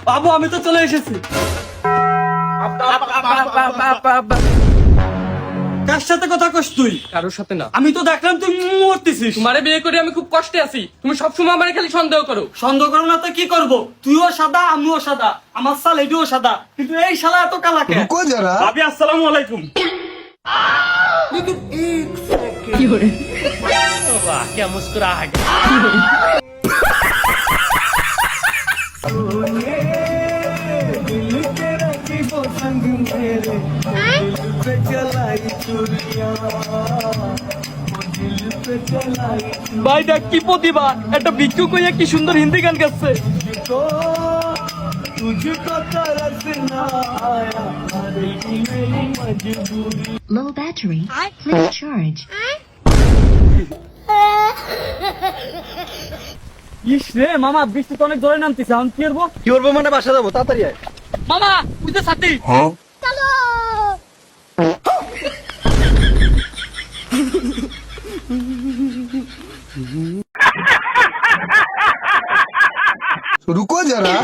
বাবু আমি তো চলে এসেছি। কার সাথে কথা কস তুই? কারোর সাথে না। আমি তো দেখলাম তুই মরতেছিস। তোমারে বিয়ে করে আমি খুব কষ্টে আছি, তুমি সবসময় আমার খালি সন্দেহ করো। সন্দেহ করো না তো কি করবো? তুইও সাদা আমিও সাদা, আমার সাল এটিও সাদা, কিন্তু এই শালা এত কালা কেন? रुको जरा। ভাবি আসসালামু আলাইকুম। वाह क्या मुस्कुराहट। ভাই দেখ কি প্রতিভা, একটা ভিক্ষুক হইয়া কি সুন্দর হিন্দি গান গাচ্ছে। Low battery. Please charge. ইস রে মামা, বৃষ্টি তো অনেক জোরে নামতেছে, এখন কি করবো? কি করবো মানে বাসা যাবো, তাড়াতাড়ি আয়। মামা বুঝতে সাথী रुको जरा।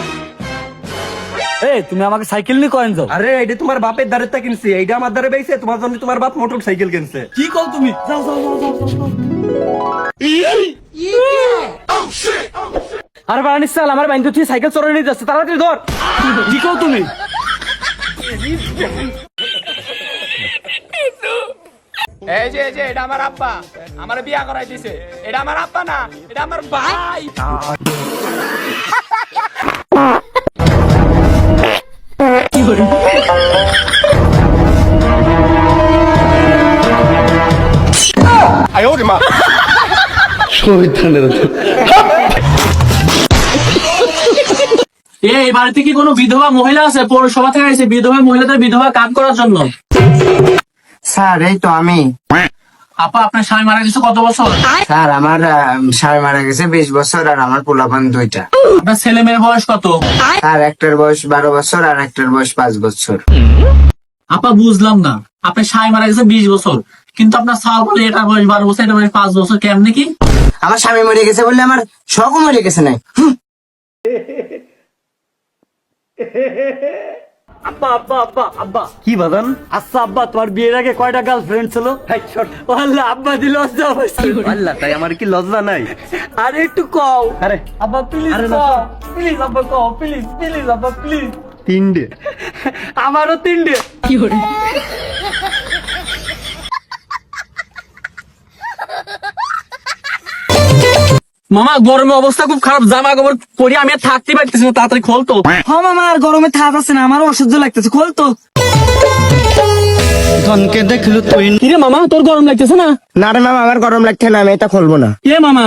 এই তুমি আমাকে সাইকেল নিয়ে কয়েন যাও। আরে এইটা তোমার বাপের দ্বারে কিনছে, এইটা আমার দ্বারে বেইছে, তোমার জন্য তোমার বাপ মোটর সাইকেল কিনছে। কি কল তুমি? যাও যাও যাও যাও যাও। আরে বারানিস সাল আমার বাইন্দু তুই সাইকেল চড়ে নিয়ে যাচ্ছে, তাড়াতাড়ি ধর। কি কল তুমি? এই যে এটা আমার আব্বা, আমার বিয়া করাই দিছে। এটা আমার আব্বা না, এটা আমার ভাই। এই বাড়িতে কি কোনো বিধবা মহিলা আছে? পৌরসভা থেকে এসে বিধবা মহিলাদের বিধবা কাজ করার জন্য। স্যার এই তো আমি। আপা আপনার স্বামী মারা গেছে কত বছর? স্যার আমার স্বামী মারা গেছে 20 বছর, আর আমার পোলাপান 2টা। আপনার ছেলে মেয়ের বয়স কত? স্যার একটার বয়স 12 বছর আর একটার বয়স 5 বছর। আপা বুঝলাম না, আপনার স্বামী মারা গেছে 20 বছর, কিন্তু আপনার সাল বলে এটার বয়স 12 বছর, এটা বয়স 5 বছর, কেমনে কি? আমার স্বামী মরে গেছে বললে আমার শখও মরে গেছে নাই। আব্বা আব্বা আব্বা আব্বা। কি বাদান? আচ্ছা আব্বা, তোমার বিয়ের আগে কয়টা গার্লফ্রেন্ড ছিল? আল্লাহ আব্বা দিল লজ্জা পাইছি। আল্লাহ, তাই আমার কি লজ্জা নাই? আরে একটু কও। আরে আব্বা প্লিজ আরে না। কও, প্লিজ আব্বা কও, প্লিজ প্লিজ আব্বা প্লিজ। 3টে। আমারও 3টে। মামা গরমে অবস্থা খুব খারাপ, জামা কাপড় পরে আমি আর থাকতে পারতেছি না, তাড়াতাড়ি খোল তো। হ্যাঁ মামা, আর গরমে থাক আছে না, আমারও অসহ্য লাগতেছে, খোল তো। কিরে মামা তোর গরম লাগতেছে না? না রে মামা, আমার গরম লাগছে না, আমি এটা খুলবো না। এ মামা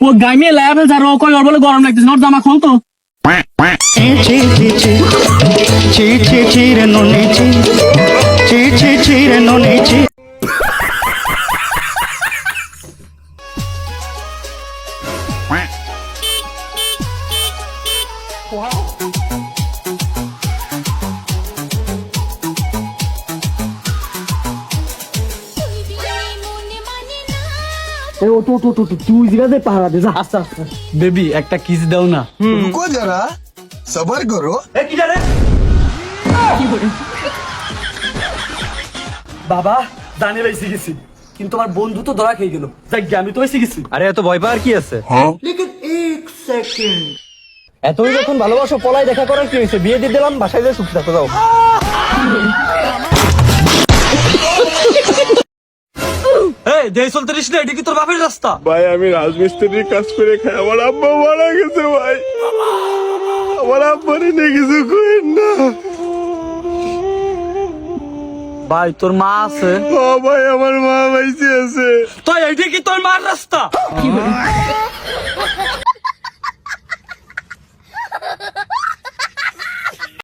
ও গাইমে লায়াবে যার ও কই ওর বলে গরম লাগতেছে না, ওর জামা খোল তো। তুই জিগাতে পাহারা দে যা। আচ্ছা আচ্ছা বেবি একটা কিস দাও না। रुको जरा, सबर करो। এ কি জানে? বাবা জানি বেশি গেছি, কিন্তু আমার বন্ধু তো ধরা খেয়ে গেল। যাক গে, আমি তো বেশি গেছি। আরে এত ভয় পাওয়ার কি আছে? এতই যখন ভালোবাসো, পলাই দেখা করার কি হয়েছে? বিয়ে দিয়ে দিলাম, বাসায় যাই সুখী থাকো, যাও। এই দেই চলতে রিস না, এটা কি তোর বাপের রাস্তা? ভাই আমি রাজমিস্ত্রির কাজ করে খাই, আমার আব্বা মারা গেছে ভাই, আমার আব্বারে নিয়ে কিছু করেন না। ভাই তোর মা আছে? ও ভাই আমার মা বাইসে আছে। তো এইটা কি তোর মার রাস্তা?